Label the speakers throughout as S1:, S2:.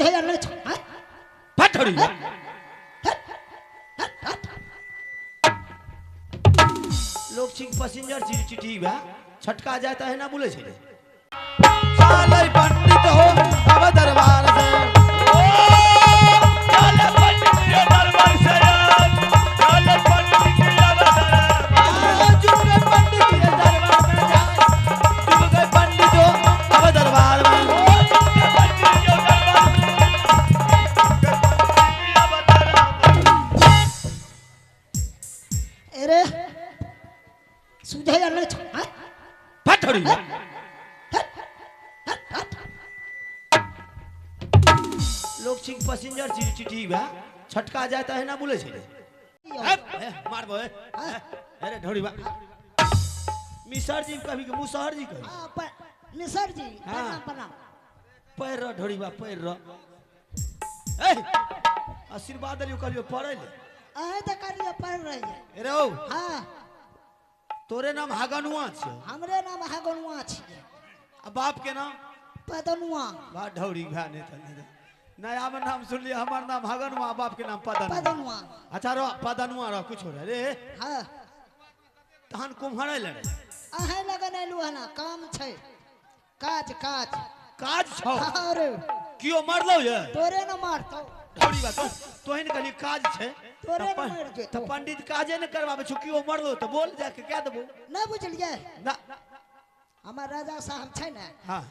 S1: सुधे अलग छ हां
S2: फटड़ी लोग छिक पैसेंजर चिट्ठी बा छटका जाता है ना बोले छे साले पंडित हो अब दरबार से
S3: साले पंडित के दरबार से साले पंडित के दरबार
S2: जुग पंडित के दरबार में जाए जुग पंडित हो अब दरबार में
S1: अरे सुधे अलग छ हां
S2: फटड़ी लोग छिक पैसेंजर चिट्ठी बा छटका जाता है ना बोले छे मारबो अरे ढोड़ी बा मिसर जी कभी के मुसहर जी कही
S1: हां पर निसर जी
S2: हाँ।
S1: प्रणाम प्रणाम
S2: पैर र ढोड़ी बा पैर र ए आशीर्वाद लियो कलियो पड़े ले
S1: अहे त करिए पढ़ रही है
S2: अरे ओ
S1: हां
S2: तोरे नाम हागनुआ छे
S1: हमरे नाम हगनुआ छिए
S2: आ बाप के नाम
S1: पदनुआ
S2: बा ढौड़ी भा ने तने नया में नाम सुन लिया हमार नाम हगनुआ बाप के नाम पदनुआ
S1: पदनुआ
S2: अच्छा रो पदनुआ रो कुछ हो रे
S1: हां
S2: तहन कुम्हरे ले
S1: अहे लगन एलु हना काम छै काज काज
S2: काज छौ
S1: अरे
S2: कियो मरलो ये
S1: तोरे न मारतो
S2: ढौड़ी बा तोहिन कहली काज छे
S1: तोरे न मार के
S2: तो पंडित काजे न करवाबे छु कियो मरलो तो बोल जाके क्या देबो
S1: न बुझलिए
S2: ना
S1: हमर राजा साहब छै ने
S2: हां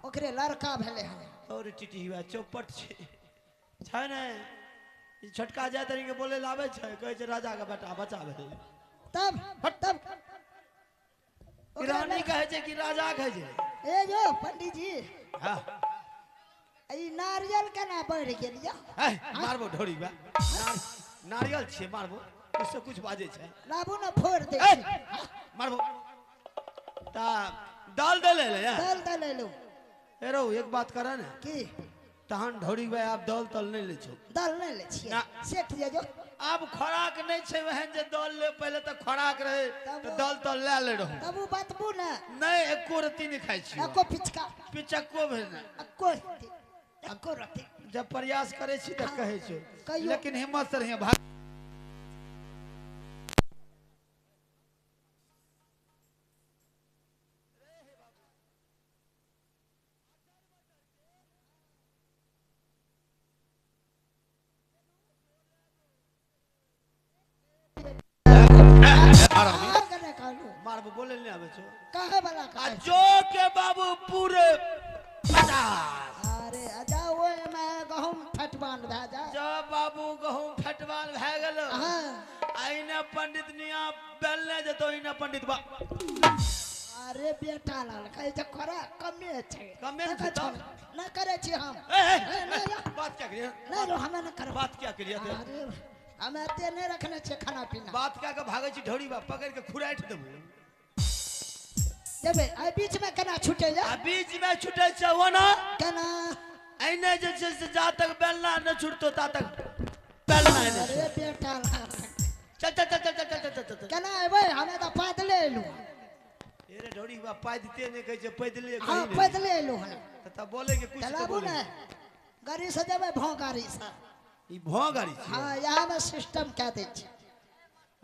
S1: ओकरे लड़का भेले हन
S2: और टिटी हुआ चौपट छे ने ई छटका जाय तरी के बोले लावे छे कहै छे राजा के बेटा बचावे
S1: तब
S2: रानी कहे छे कि राजा कहे छे
S1: ए जो पंडित जी
S2: हां
S1: ई नारियल केना बढ़ गेल या
S2: मारबो ढोड़ी बा नारियल छे मारबो उससे कुछ बाजे छे
S1: लाबू न फोड़ दे
S2: मारबो ता दाल दे ले या
S1: दल दल ले लो
S2: एरो एक बात करा ने
S1: की
S2: तहन ढोड़ी बा आप दल तल नहीं ले छो
S1: दल नहीं ले छिए
S2: ना।
S1: सेठ जे जो
S2: अब खोराक नहीं छे वहन जे दल ले पहले तो खोराक रहे तो दल तल ले ले रहू
S1: तब वो बतबू न
S2: नहीं एको रति नहीं खाई छी
S1: एको पिचका
S2: पिचक्को भेजना
S1: एको रति
S2: जब प्रयास करे छी त कहे छो
S1: कहियो।
S2: लेकिन हिम्मत से रहिए भाग
S1: कने कहलू
S2: मारबो बोले नहीं आवे छो
S1: काहे वाला
S2: आ
S1: काहे
S2: जो के बाबू पूरे 50
S1: अरे आजा ओए में गहूम फटबान भे जा
S2: जब बाबू गहूं फटवाल भए गेल
S1: हां
S2: आइने पंडित निया बेलने जतो इने पंडित बा
S1: अरे बेटा लाल कहे जे करा कमे छै
S2: कमे छै तो?
S1: न करे छी हम
S2: बात क्या करिए
S1: नहीं रो हमें न कर
S2: बात क्या करिए
S1: अरे हमें ते नहीं रखने छे खाना पीना
S2: बात क्या के भागे छी ढोड़ी बा पकड़ के खुराइट देबो
S1: जबे आई बीच में केना छूटे जा
S2: आ बीच में छूटे छै वो ना
S1: केना
S2: आइने जे छै से जा तक बेलना न छूटतो ता तक बेलना है
S1: अरे बेटा लाल
S2: चल चल चल चल चल चल चल
S1: केना आबे हमें तो पैदल एलू
S2: एरे ढोड़ी बा पाइ दिते नहीं कहे छै पैदले
S1: हां
S2: कहीं
S1: पैदल एलू हन
S2: तब बोले के कुछ तो
S1: चलाबू
S2: बोले
S1: ने गाड़ी से जबे भौ गाड़ी से
S2: ई भौ गाड़ी छै
S1: हां यहाँ में सिस्टम कह दे छी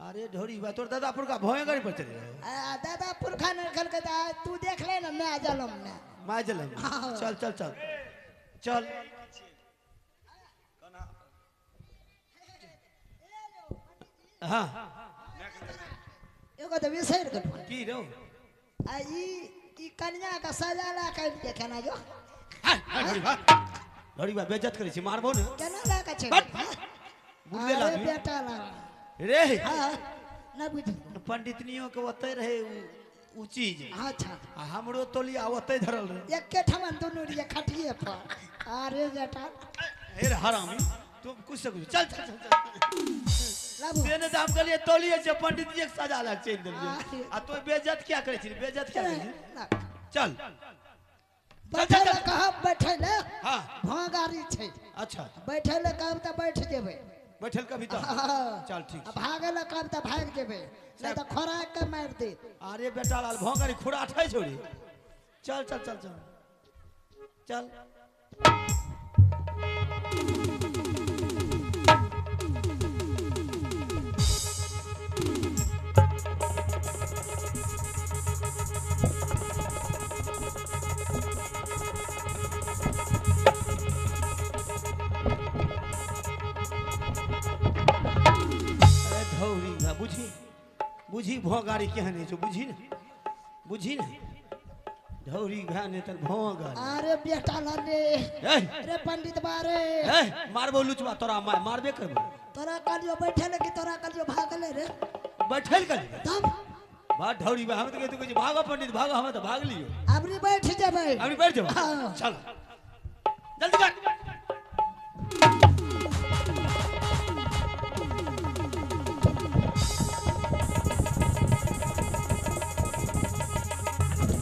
S2: अरे ढोड़ी बा तोर दादापुर का भौ गाड़ी पर चले रहे
S1: दादा पुरखा ने खल के तू देख ले ना मैं जलम में
S2: माय जलन
S1: हाँ।
S2: चल चल चल चल हाँ
S1: एगो तो विसर गल
S2: की रो
S1: आ ई कन्या का सजाला कर के केना जो
S2: ढोड़ी बा बेइज्जत करे छी मारबो ने
S1: केना ला के छै
S2: बुझले
S1: अरे
S2: लागी
S1: बेटा ला
S2: रे
S1: हां न बुझ
S2: पंडितनियों के ओते रहे उ चीज
S1: अच्छा
S2: आ हमरो तोलिया ओते धरल रहे
S1: एक के ठमन दोनों रे खटिए पर अरे बेटा
S2: हे हरामी तू कुछ से कुछ चल चल चल
S1: लाबू
S2: तेने तो हम कहलिए तोलिए से पंडित जी के सजा लग चल दिलिए आ तो बेइज्जत क्या करे छी बेइज्जत क्या करे छी चल
S1: बैठे ले कहां बैठे ले
S2: हां
S1: भां गाड़ी छै
S2: अच्छा
S1: बैठे ले कहब त बैठ जेबै
S2: बैठल कभी तो
S1: हाँ।
S2: चल ठीक
S1: अब भागे ले कहब त भाग जेबै नहीं तो खोराक के मार दे
S2: अरे बेटा लाल भोंगरी खुरा ठाई छोड़ी चल चल चल चल चल बुझी भौ गाड़ी केहन है बुझी ना ढौरी भा ने तन भौ गाड़ी
S1: अरे बेटा लाले
S2: ए
S1: अरे पंडित बारे
S2: मारबो लुचवा तोरा मारबे करबो
S1: तोरा कलियो बैठे लगी तोरा कलियो भागले रे
S2: बैठल कर
S1: तब
S2: बात ढौरी बा हम तो कहते कुछ भागो पंडित भागो हम तो भाग लियो
S1: अबरी बैठ जाबे
S2: अबरी बैठ जाओ
S1: हाँ।
S2: चल जल्दी कर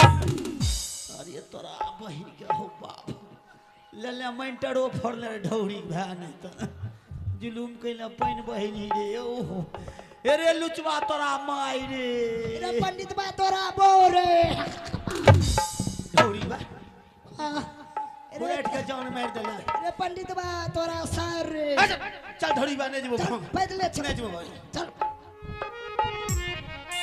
S2: अरे तोरा बहिन के हो बाप ले मेंटरो फोड़ले ढौरी भा नहीं तो जुलूम कइला पानी बहिनी रे ओहो अरे लुचवा तोरा माई रे
S1: रे पंडित बा तोरा बोरे
S2: ढौरी बा
S1: रे
S2: बुलेट के जान मार देला
S1: रे पंडित बा तोरा सर रे
S2: चल ढौरी बा ने जबो
S1: पैदले
S2: ने जबो
S1: चल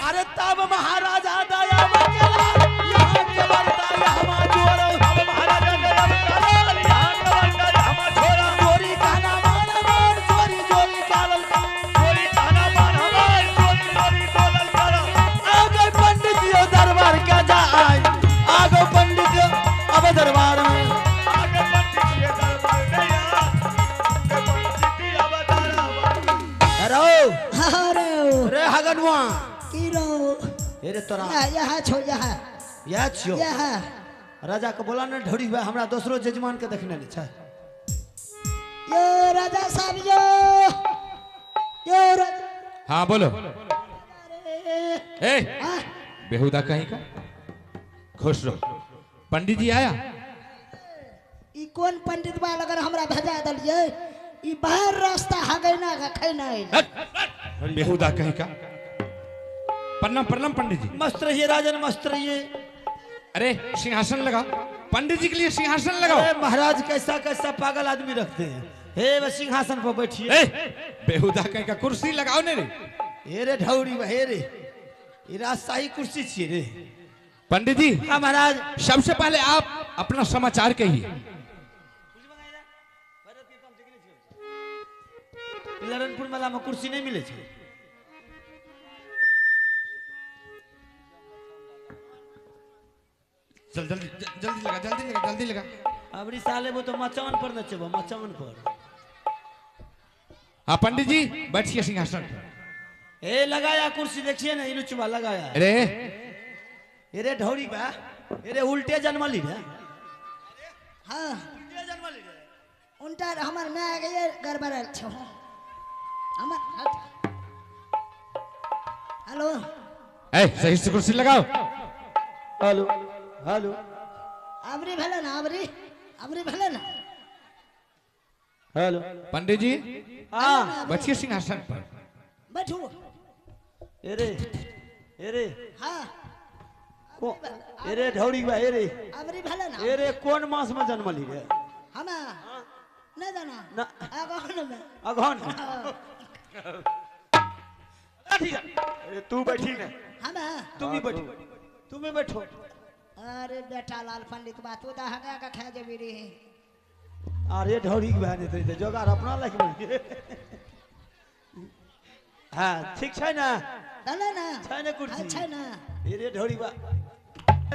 S2: अरे तब महाराजा दया बकेला यहाँ के बरता हम जोर
S3: अब महाराजा दया बकेला यहाँ के बरता हम छोरा
S2: चोरी खाना मान मान चोरी चोरी कालल
S3: चोरी खाना मान हमार चोरी बोलल करो
S2: आगे पंडित यो दरबार का जाए आगे पंडित यो अब दरबार में
S3: आगे पंडित ये दरबार गया के पंडित अब दरबार
S2: रो
S1: अरे
S2: रे हगनवा
S1: कीरो
S2: अरे तोरा
S1: यहाँ छो यहाँ
S2: याद छियो
S1: यहाँ
S2: राजा को बोला ना ढौरी बा हमरा दूसरो जजमान के देखने ने छै
S1: यो राजा साहब यो राजा
S4: हाँ बोलो ए
S1: हाँ
S4: बेहुदा कहीं का खुश रहो पंडित जी आया
S1: ई कौन पंडित बा अगर हमरा भेजा दलिए ई बाहर रास्ता हगैना का खैना है
S4: बेहुदा कहीं का प्रणाम प्रणाम पंडित जी
S2: मस्त रहिए राजन मस्त रहिए
S4: अरे सिंहासन लगाओ पंडित जी के लिए सिंहासन लगाओ
S2: अरे महाराज कैसा कैसा पागल आदमी रखते हैं हे बस सिंहासन पर बैठिए
S4: ए बेहुदा कहीं का कुर्सी लगाओ ने रे
S2: हे रे ढौरी बा हे रे ये राजशाही कुर्सी छिए रे
S4: पंडित जी
S2: हाँ महाराज
S4: सबसे पहले आप अपना समाचार कहिए
S2: लरनपुर मेला में कुर्सी नहीं मिले छे
S4: जल्दी जल्दी लगा
S2: अबरी साले वो तो मचान पर न चबो मचान पर
S4: हाँ पंडित जी बैठिए सिंहासन पर
S2: ए लगाया कुर्सी देखिए ना इलुचवा लगाया
S4: अरे
S2: अरे ढौरी बा अरे उल्टे जन्मली रे
S1: हाँ
S2: उल्टे जन्मली रे
S1: उनटा हमर में आ गए गड़बड़ छो हमर हेलो
S4: ए सही से कुर्सी लगाओ
S2: हेलो हेलो
S1: अबरी भले ना अबरी अबरी भले ना
S2: हेलो
S4: पंडित जी
S2: हाँ
S4: बैठिए सिंहासन पर
S1: बैठो
S2: अरे
S1: हाँ
S2: को अरे ढौरी बा अरे
S1: अबरी भले ना
S2: अरे कौन मास में जन्मली रे
S1: हम नहीं जाना
S2: ना
S1: आगन में
S2: अगहन ठीक है अरे तू बैठी ना
S1: हम
S2: तुम भी बैठो तुम भी बैठो
S1: अरे बेटा लाल पंडित बा तू हगा का खा जेबी रे
S2: अरे ढौरी के बहने तो जोगार अपना लायक बन हाँ ठीक है ना
S1: दले ना
S2: छै ना कुर्सी
S1: अच्छा ना
S2: अरे ढौरी बा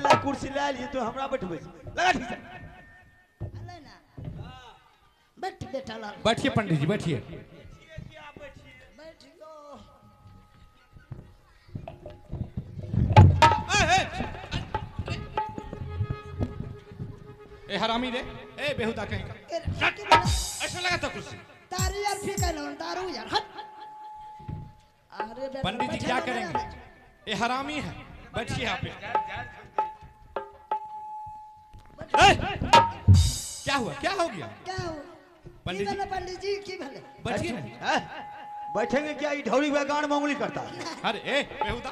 S2: ला कुर्सी ला लिए तो हमरा बैठबे लगा ठीक है
S1: दले ना बैठ बेटा लाल
S4: बैठिए पंडित जी बैठिए
S1: बैठ गो
S4: ए हरामी रे ए बेहुदा कहीं का ऐसा लगा था कुर्सी
S1: तारी यार फीका ना तारू यार हट अरे बेटा
S4: पंडित जी
S1: बैठे
S4: क्या
S1: ना
S4: करेंगे
S1: मेरा।
S4: ये हरामी है बैठिए यहाँ पे क्या हुआ क्या हो गया
S1: क्या हो
S4: पंडित जी-
S1: पंडित जी की भले
S4: बैठिए ना।
S2: हैं? बैठेंगे क्या ये ढौरी बा गांड मांगली करता
S4: अरे ए बेहुदा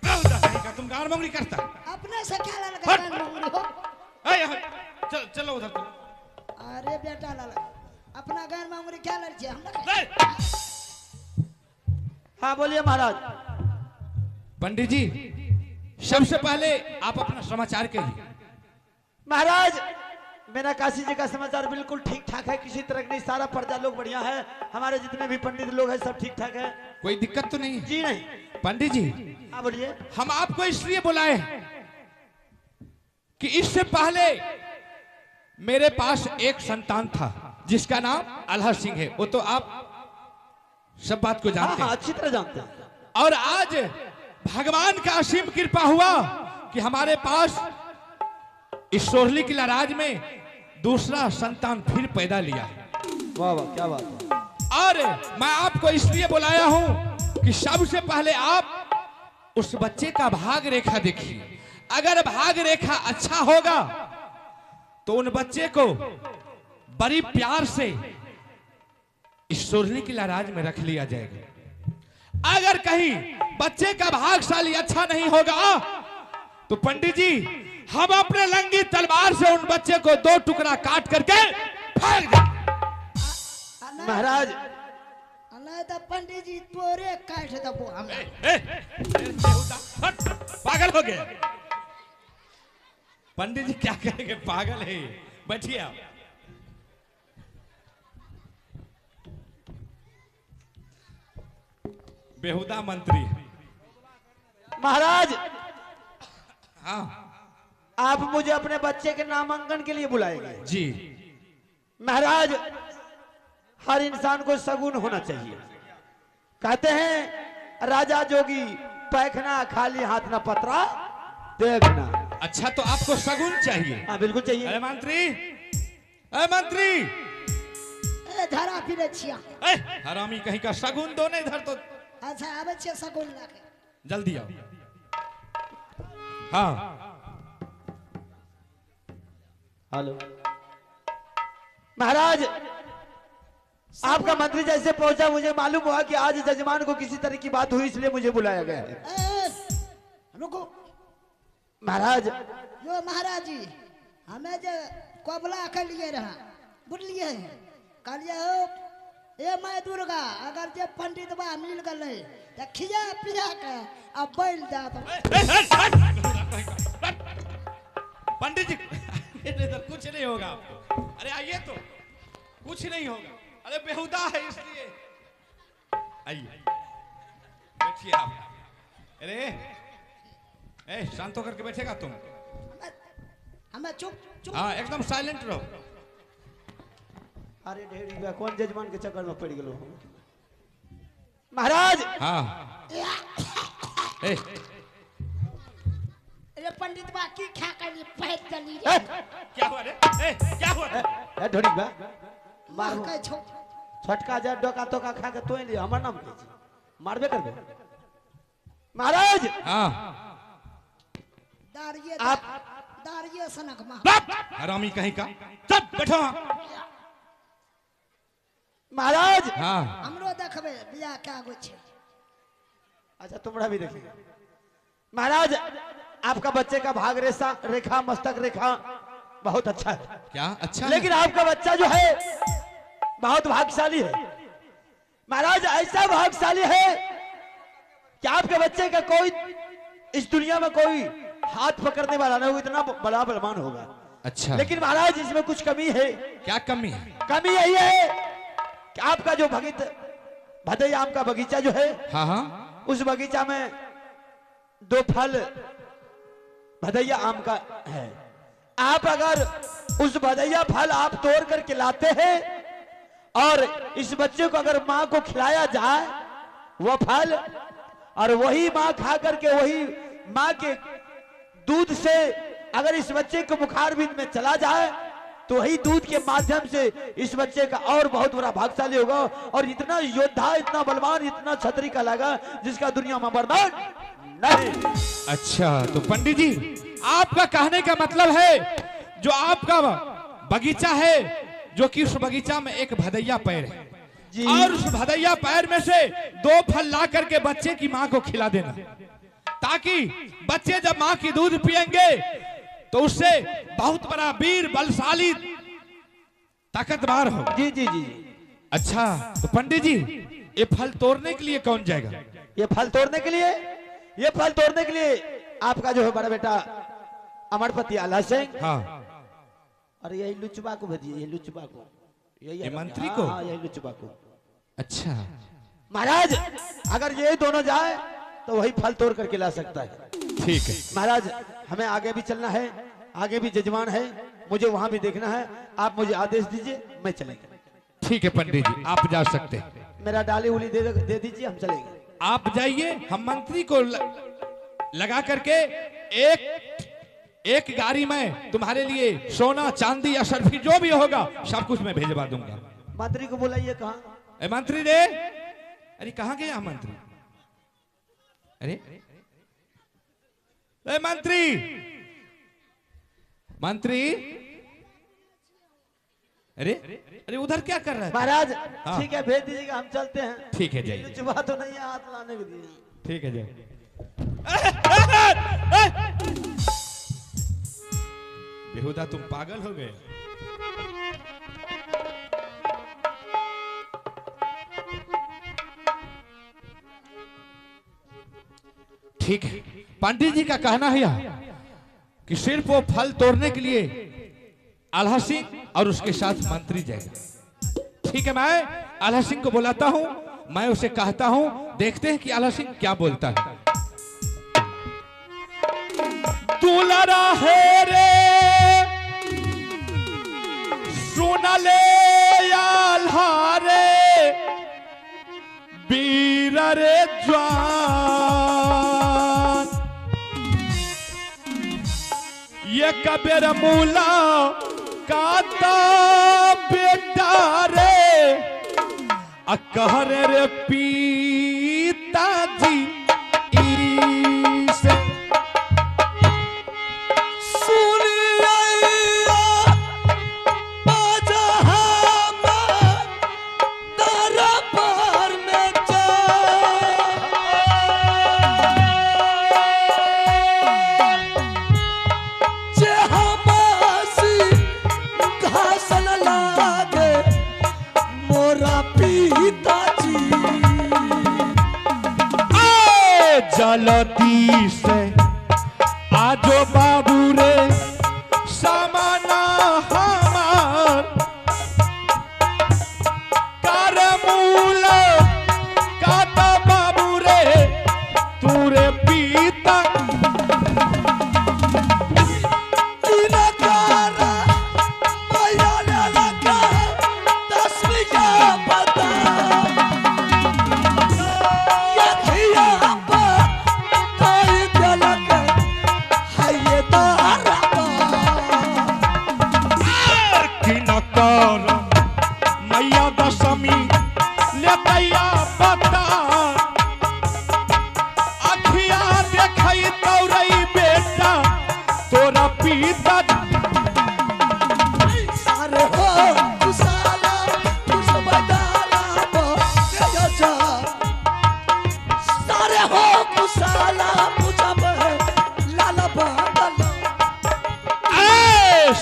S4: बेहुदा कहीं का तुम गाड़ मंगली करता
S1: अपने से क्या लगा गान मंगली हो
S4: ए यहाँ चल चलो उधर तुम
S1: अरे बेटा लाला अपना गान मंगली क्या लड़ हम ना
S4: ए,
S2: हाँ बोलिए महाराज
S4: पंडित जी सबसे पहले आप अपना समाचार कहिए
S2: महाराज मेरा काशी जी का समाचार बिल्कुल ठीक ठाक है, किसी तरह की नहीं, सारा प्रजा लोग बढ़िया है, हमारे जितने भी पंडित लोग हैं सब ठीक ठाक है।
S4: कोई दिक्कत तो नहीं है?
S2: जी नहीं।
S4: पंडित जी,
S2: हाँ बोलिए।
S4: हम आपको इसलिए बुलाए कि इससे पहले मेरे पास एक संतान था जिसका नाम अल्लाह सिंह है, वो तो आप सब बात को जानते
S2: हाँ,
S4: हैं।
S2: अच्छी तरह जानते हैं।
S4: और आज भगवान का असीम कृपा हुआ कि हमारे पास इस सोरली किला राज में दूसरा संतान फिर पैदा लिया है।
S2: वाह वाह, क्या बात है।
S4: और मैं आपको इसलिए बुलाया हूं कि सबसे पहले आप उस बच्चे का भाग रेखा देखिए। अगर भाग रेखा अच्छा होगा तो उन बच्चे को बड़ी प्यार से इस सोरली किला राज में रख लिया जाएगा। अगर कहीं बच्चे का भागशाली अच्छा नहीं होगा तो पंडित जी हम अपने लंगी तलवार से उन बच्चे को 2 टुकड़ा काट करके फेंक दें।
S2: महाराज
S1: नहीं तो पंडित जी तोरे काट दबो हम।
S4: पागल हो गए पंडित जी, क्या करेंगे, पागल है। बैठिए आप। बेहुदा मंत्री।
S2: महाराज,
S4: हाँ
S2: आप मुझे अपने बच्चे के नामांकन के लिए बुलाएंगे।
S4: जी।
S2: महाराज, हर इंसान को सगुन होना चाहिए। कहते हैं राजा जोगी पैखना खाली हाथ ना पतरा देखना।
S4: अच्छा, तो आपको सगुन चाहिए?
S2: हाँ बिल्कुल चाहिए।
S4: अरे मंत्री, अरे मंत्री,
S1: ए धरा फिरे छिया।
S4: हरामी कहीं का, सगुन दो ने इधर तो।
S1: अच्छा आवे छे सगुन लाके।
S4: जल्दी आओ। हाँ
S2: हेलो महाराज, आपका मंत्री जैसे पहुंचा मुझे मालूम हुआ कि आज जजमान को किसी तरह की बात हुई, इसलिए मुझे बुलाया गया है।
S1: ए, रुको
S2: महाराज,
S1: यो महाराज जी, हमें जो कोबला के लिए रहा बुझलिए कहलिए हो ए माय दुर्गा, अगर जे पंडित बा मिल गए तो खिया पिया के अब बैल जात।
S4: पंडित जी, इधर कुछ नहीं होगा आपको। अरे आइए तो, कुछ नहीं होगा। अरे बेहुदा है इसलिए। आइए बैठिए आप। अरे ए, शांत होकर के बैठेगा तुम?
S1: हमें चुप चुप।
S4: हाँ, एकदम साइलेंट रहो।
S2: अरे ढेरी बा, कौन जजमान के चक्कर में पड़ गलो महाराज।
S4: हाँ ए,
S1: अरे पंडित बा की खा के लिए पैद चली
S2: ए,
S1: रे।
S4: क्या हुआ रे? क्या हुआ रे?
S2: ढोड़ी बा
S1: मार के छो।
S2: छटका जा डोका तोका खा के तोय लिया, हमर नाम के मारबे करबे महाराज।
S4: हाँ
S1: दारिये
S2: आप
S1: दारिये सनक मा।
S4: हरामी कहीं का, सब बैठो।
S2: महाराज।
S4: हाँ
S1: हमरो देखबे बिया क्या गो छे।
S2: अच्छा तुमरा भी देखेंगे महाराज। आपका बच्चे का भाग रेखा रेखा मस्तक रेखा बहुत अच्छा है।
S4: क्या अच्छा
S2: लेकिन आपका बच्चा जो है बहुत भाग्यशाली है महाराज। ऐसा भाग्यशाली है कि आपके बच्चे का कोई इस दुनिया में कोई हाथ पकड़ने वाला नहीं, वो इतना बड़ा बलवान होगा।
S4: अच्छा,
S2: लेकिन महाराज इसमें कुछ कमी है।
S4: क्या कमी है?
S2: कमी यही है कि आपका जो भदैया आम का बगीचा जो है,
S4: हाँ हाँ,
S2: उस बगीचा में 2 फल भदैया आम का है। आप अगर उस भदैया फल आप तोड़ करके लाते हैं और इस बच्चे को अगर मां को खिलाया जाए वो फल, और वही मां खा करके वही मां के दूध से अगर इस बच्चे को बुखार भी में चला जाए तो वही दूध के माध्यम से इस बच्चे का और बहुत बड़ा भाग्यशाली होगा और इतना योद्धा, इतना बलवान, इतना छतरी का लगा जिसका दुनिया में बर्बाद नहीं।
S4: अच्छा, तो पंडित जी आपका कहने का मतलब है जो आपका बगीचा है, जो कि उस बगीचा में एक भदैया पैर है
S2: जी।
S4: और उस भदैया पैर में से 2 फल ला करके बच्चे की मां को खिला देना, ताकि बच्चे जब मां की दूध पिएंगे तो उससे बहुत बड़ा वीर, बलशाली, ताकतवर हो।
S2: जी जी जी।
S4: अच्छा, तो पंडित जी ये फल तोड़ने के लिए कौन जाएगा?
S2: ये फल तोड़ने के लिए आपका जो है बड़ा बेटा अमरपति आला सिंह
S4: हाँ,
S2: अरे यही लुचबा को भेजिए, यही लुचबा को,
S4: ये मंत्री को?
S2: हाँ यही लुचबा को।
S4: अच्छा
S2: महाराज अगर ये दोनों जाए तो वही फल तोड़ करके ला सकता है।
S4: ठीक है
S2: महाराज हमें आगे भी चलना है, आगे भी जजमान है, मुझे वहां भी देखना है, आप मुझे आदेश दीजिए, मैं चलेंगे।
S4: ठीक है पंडित जी, आप जा सकते हैं।
S2: मेरा डाली उली दे दीजिए, हम चलेंगे।
S4: आप जाइए, हम मंत्री को लगा करके एक गाड़ी में तुम्हारे लिए सोना चांदी या सर्फी जो भी होगा सब कुछ मैं भेजवा दूंगा।
S2: मंत्री को बुलाइए। कहाँ
S4: ए मंत्री रे, अरे कहाँ गया मंत्री? अरे ए मंत्री, मंत्री, अरे अरे उधर क्या कर रहा है?
S2: महाराज
S4: हाँ।
S2: ठीक है भेज दीजिएगा, हम चलते हैं।
S4: ठीक है जाइए।
S2: लुचबा तो नहीं है हाथ लाने के लिए।
S4: ठीक है जाइए। बेहुदा तुम पागल हो गए। ठीक है, पंडित जी का कहना है कि सिर्फ वो फल तोड़ने के लिए आल्हा सिंह और उसके साथ मंत्री जाएगा। ठीक है, मैं आल्हा सिंह को बुलाता हूं, मैं उसे कहता हूं, देखते हैं कि आल्हा सिंह क्या बोलता है। दुलारा है रे सुन ले आल्हा रे वीर रे जवान, ये कबीर मूला काता बेटा रे अकहर रे पिताजी इसे जलती से आजो बाबू रे समाना हमार कर मूल काता बाबू रे तूरे पीता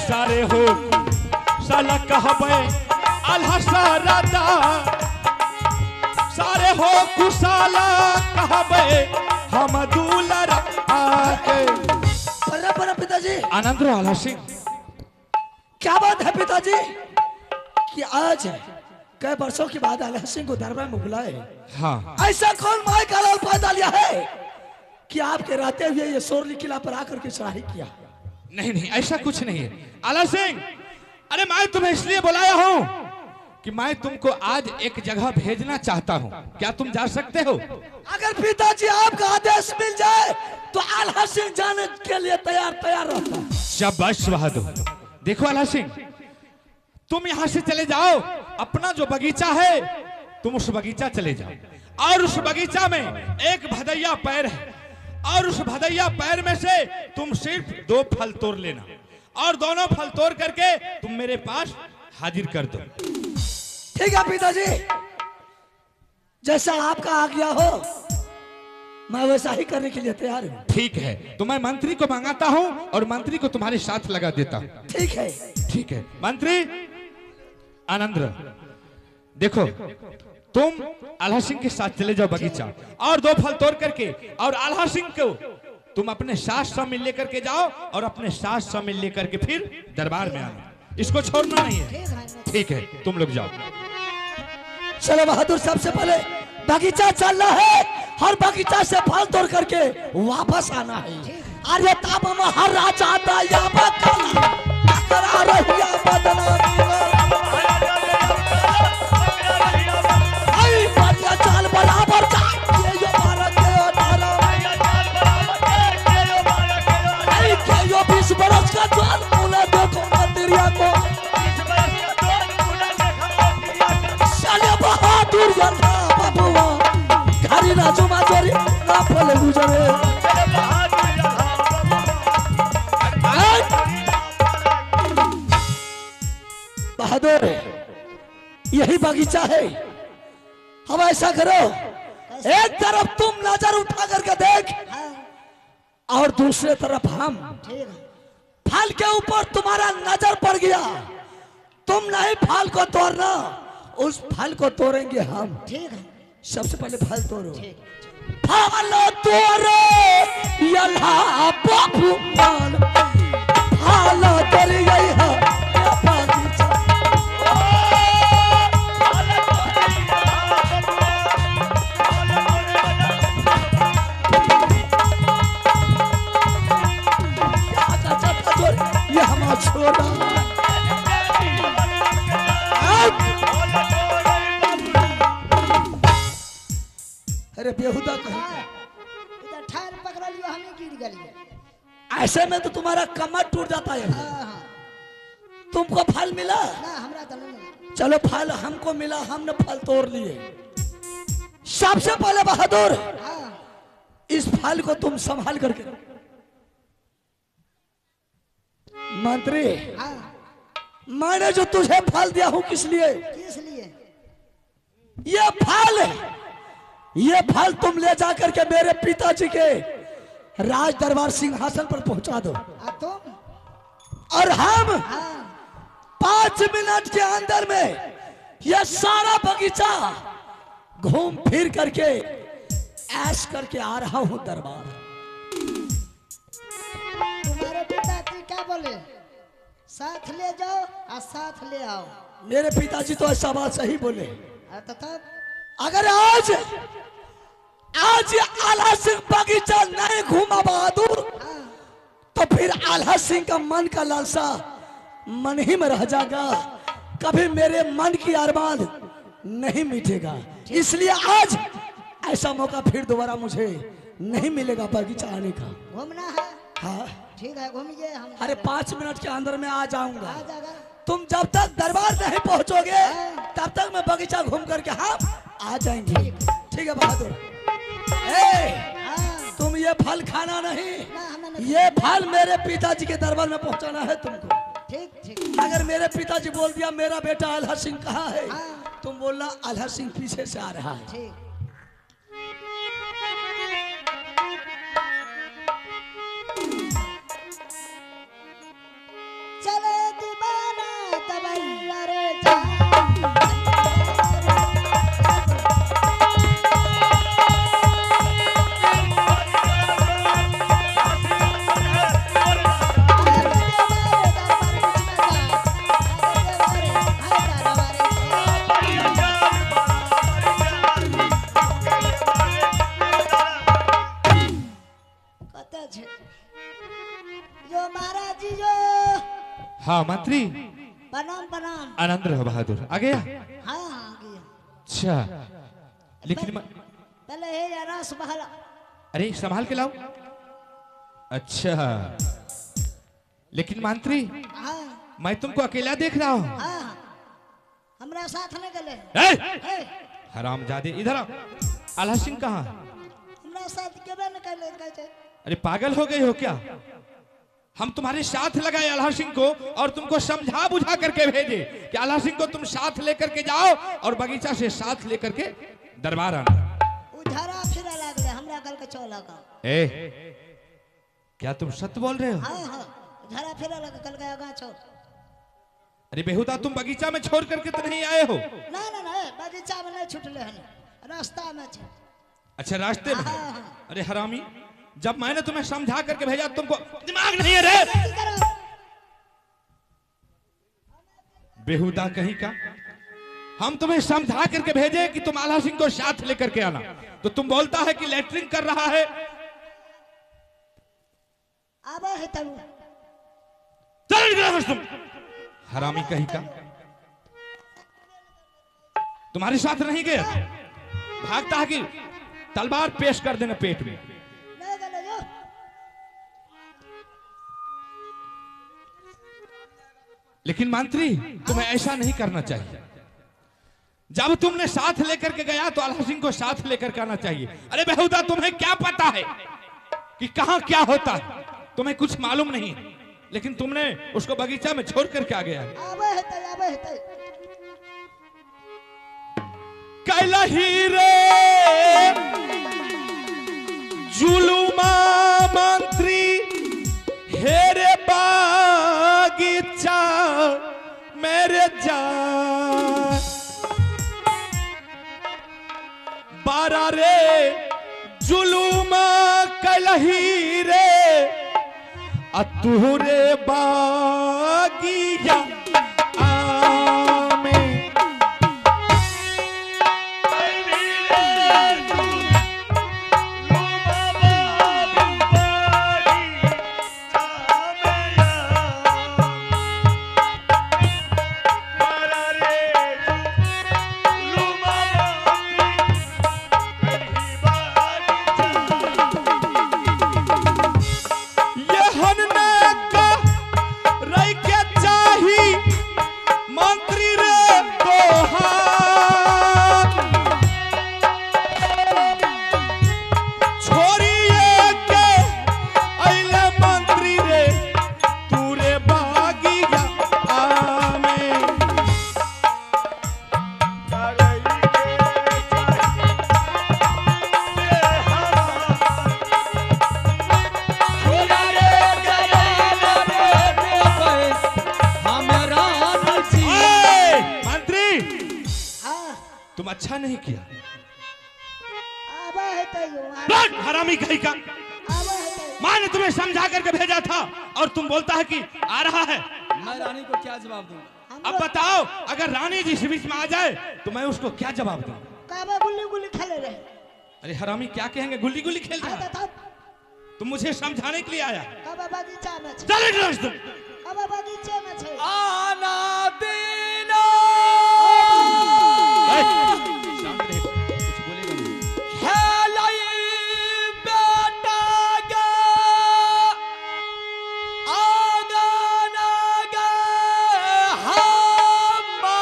S4: सारे हो साला कहबे आल्हा सारादा, सारे हो कुसाला कहबे हम दुलारा आके।
S1: बड़ा पिताजी।
S4: आनंद रो आल्हा सिंह,
S1: क्या बात है पिताजी कि आज कई वर्षों के बाद आल्हा सिंह को दरबार में बुलाए?
S4: हाँ
S1: ऐसा कौन माय का लाल पैदा लिया है कि आपके रहते हुए ये सोरली किला पर आकर के चढ़ाई किया?
S4: नहीं नहीं, ऐसा कुछ नहीं है आल्हा सिंह। अरे मैं तुम्हें इसलिए बुलाया हूं कि मैं तुमको आज एक जगह भेजना चाहता हूं, क्या तुम जा सकते हो?
S1: अगर पिताजी आपका आदेश मिल जाए तो आल्हा सिंह जाने के लिए तैयार रहता है।
S4: शाबाश बहादुर। देखो आल्हा सिंह, तुम यहां से चले जाओ, अपना जो बगीचा है तुम उस बगीचा चले जाओ, और उस बगीचा में एक भदैया पैर है, और उस भदैया पैर में से तुम सिर्फ 2 फल तोड़ लेना, और दोनों फल तोड़ करके तुम मेरे पास हाजिर कर दो।
S1: ठीक है पिताजी, जैसा आपका आज्ञा हो मैं वैसा ही करने के लिए तैयार हूँ।
S4: ठीक है, तो मैं मंत्री को मंगाता हूँ और मंत्री को तुम्हारे साथ लगा देता हूँ।
S1: ठीक है।
S4: ठीक है मंत्री आनंद, देखो तुम आल्हा सिंह के साथ चले जाओ बगीचा, और 2 फल तोड़ करके, और आल्हा सिंह को तुम अपने सास शामिल लेकर के जाओ, और अपने सास शामिल लेकर के फिर दरबार में आना। इसको छोड़ना नहीं है।
S1: ठीक है।
S4: ठीक है, तुम लोग जाओ।
S5: चलो बहादुर, सबसे पहले बगीचा चलना है और बगीचा से फल तोड़ करके वापस आना है। अरे तब हम हर राजा दयावा करा रहिया बदनामी आई बढ़िया चाल बराबर ये जो भारत के अठारह आई के जो 20 बरस का जवान मुने देखो मंदिरिया को चले बहादुर जनता बबुआ घरी ना जुमा जोरी ना फल गुजरे बहादुर, यही बगीचा है। हम ऐसा करो, एक तरफ तुम नजर उठा करके देख
S1: हाँ
S5: और दूसरे तरफ हम।
S1: ठीक है।
S5: फल के ऊपर तुम्हारा नजर पड़ गया, तुम नहीं फल को तोड़ना, उस फल को तोड़ेंगे हम।
S1: ठीक है।
S5: सबसे पहले फल तोड़ो।
S1: ठीक।
S5: फल तोड़ो यल्हा बाबू मान, फल तोड़ गई है ये बगीचा। ये हमारा छोड़ा अरे बेहुदा कहीं
S1: इधर ठार पकड़ लियो, हमें गिर गई।
S5: ऐसे में तो तुम्हारा कमर टूट जाता है।
S1: हाँ हाँ।
S5: तुमको फल मिला?
S1: ना हमरा तो नहीं।
S5: चलो फल हमको मिला, हमने फल तोड़ लिए। सबसे पहले बहादुर,
S1: हाँ
S5: इस फल को तुम संभाल करके। मंत्री,
S1: हाँ।
S5: मैंने जो तुझे फल दिया हूं किस लिए?
S1: किस लिए?
S5: ये फल तुम ले जा करके मेरे पिताजी के राज दरबार सिंहासन पर पहुंचा दो।
S1: तुम?
S5: और हम
S1: हाँ
S5: 5 मिनट के अंदर में ये सारा बगीचा घूम फिर करके ऐश करके आ रहा हूं दरबार।
S1: तुम्हारे पिताजी क्या बोले? साथ ले जाओ और साथ ले आओ।
S5: मेरे पिताजी तो ऐसा बात सही बोले।
S1: तो तब
S5: अगर आज आल्हा सिंह बगीचा नहीं घूमा बहादुर,
S1: हाँ
S5: तो फिर आल्हा सिंह का मन का लालसा मन ही में रह जाएगा, कभी मेरे मन की अरमान नहीं मिटेगा। इसलिए आज ऐसा मौका फिर दोबारा मुझे नहीं मिलेगा बगीचा आने का।
S1: घूमना है?
S5: हाँ
S1: ठीक है, घूमिए। हम
S5: अरे 5 मिनट के अंदर में आ जाऊंगा।
S1: आ जाएगा।
S5: तुम जब तक दरबार नहीं पहुंचोगे तब तक मैं बगीचा घूम करके हम आ जाएंगे। ठीक है बहादुर।
S1: हाँ
S5: तुम ये फल खाना नहीं,
S1: ना हमें नहीं।
S5: ये फल मेरे पिताजी के दरबार में पहुंचाना है तुमको।
S1: ठीक ठीक।
S5: अगर मेरे पिताजी बोल दिया मेरा बेटा आल्हा सिंह कहाँ है,
S1: हाँ।
S5: तुम बोलना आल्हा सिंह पीछे से आ रहा है।
S1: ठीक। चले दीवाना तबैया रे जो महाराज जी जो।
S4: हाँ मंत्री,
S1: प्रणाम प्रणाम।
S4: आनंद रहो बहादुर। आ गया?
S1: हाँ हाँ आ गया।
S4: अच्छा, लेकिन
S1: पहले है या रस बहला।
S4: अरे संभाल के लाओ। अच्छा, लेकिन मंत्री
S1: हाँ
S4: मैं तुमको अकेला देख रहा हूँ।
S1: हाँ हमरा साथ नहीं गले।
S4: ए! हरामजादे, इधर आओ। आल्हा सिंह कहाँ?
S1: हमरा साथ केबे न गले कहते।
S4: अरे पागल हो गए हो क्या? हम तुम्हारे साथ लगाए आल्हा सिंह को और तुमको समझा बुझा करके भेजे कि आल्हा सिंह को तुम साथ लेकर के जाओ और बगीचा से साथ लेकर के दरबार आना।
S1: उधरा फिरा लागले हमरा गल के चला का।
S4: ए, क्या तुम सत्य बोल रहे हो?
S1: हाँ हाँ उधरा फिरा लग गल के आगा छोड़।
S4: अरे बेहुदा, तुम बगीचा में छोड़ करके तो नहीं आए हो?
S1: ना ना ना बगीचा में नहीं छुटले हन, रास्ता में छे।
S4: अच्छा, रास्ते में।
S1: हाँ, हाँ।
S4: अरे हरामी, जब मैंने तुम्हें समझा करके भेजा तुमको दिमाग नहीं है रे?
S1: की करो?
S4: बेहुदा कहीं का। हम तुम्हें समझा करके भेजे कि तुम आल्हा सिंह को साथ लेकर के आना, तो तुम बोलता है कि लेटरिंग कर रहा है।
S1: आवा है तब
S4: चल तुम हरामी कहीं का, तुम्हारे साथ नहीं गया, भागता है कि तलवार पेश कर देना पेट में।
S1: ले गए यो
S4: लेकिन मंत्री तुम्हें ऐसा नहीं करना चाहिए। जब तुमने साथ लेकर के गया तो आल्हा सिंह को साथ लेकर के आना चाहिए। अरे बेहुदा, तुम्हें क्या पता है कि कहां क्या होता है? तुम्हें कुछ मालूम नहीं है, लेकिन तुमने उसको बगीचा में छोड़ करके आ गया।
S1: आवा है तब
S4: कैलही रे जुलुमा मंत्री हेरे बागीचा मेरे जान बारा रे जुलुमा कैलही रे अतुरे बागिया आमे। तुम अच्छा नहीं किया।
S1: आवा है तब
S4: हरामी कहीं का।
S1: आवा है तब
S4: माँ ने तुम्हें समझा करके भेजा था और तुम बोलता है कि आ रहा है।
S5: मैं रानी को क्या जवाब दूंगा?
S4: अब बताओ, अगर रानी जी इस बीच में आ जाए तो मैं उसको क्या जवाब दूं?
S1: काबा गुल्ली गुल्ली खेले रहे।
S4: अरे हरामी क्या कहेंगे, गुल्ली गुल्ली खेल रहा है।
S1: तब
S4: तुम मुझे समझाने के लिए आया।
S1: काबा बगीचा में छे
S4: चले ड्रस तुम।
S1: काबा बगीचे में छे
S5: आना देना
S4: शांत रहे, कुछ बोलेगा नहीं।
S5: हेलाई बेटा गा आंगन गा हम्मा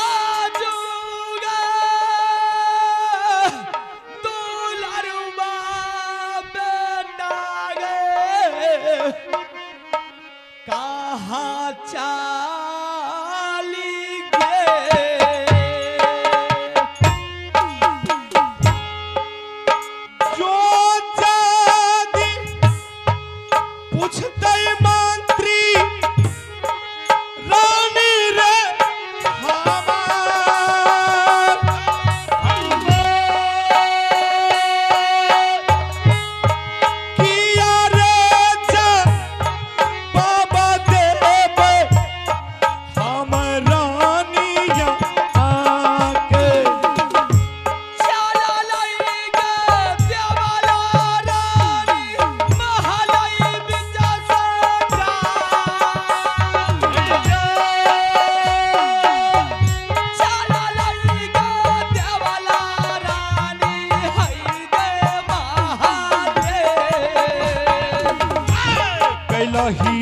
S5: आजूगा दुलरुआ बेटा गे कहाँ चाली गे
S4: जो जादी पूछते मंत्री रानी रे किया रे जा बाबा देवे हम रानिया आके
S5: चला लाई गे देवाला रानी महलाई बिचा सजा चला लाई गे देवाला रानी हई दे महादेव
S4: कैलही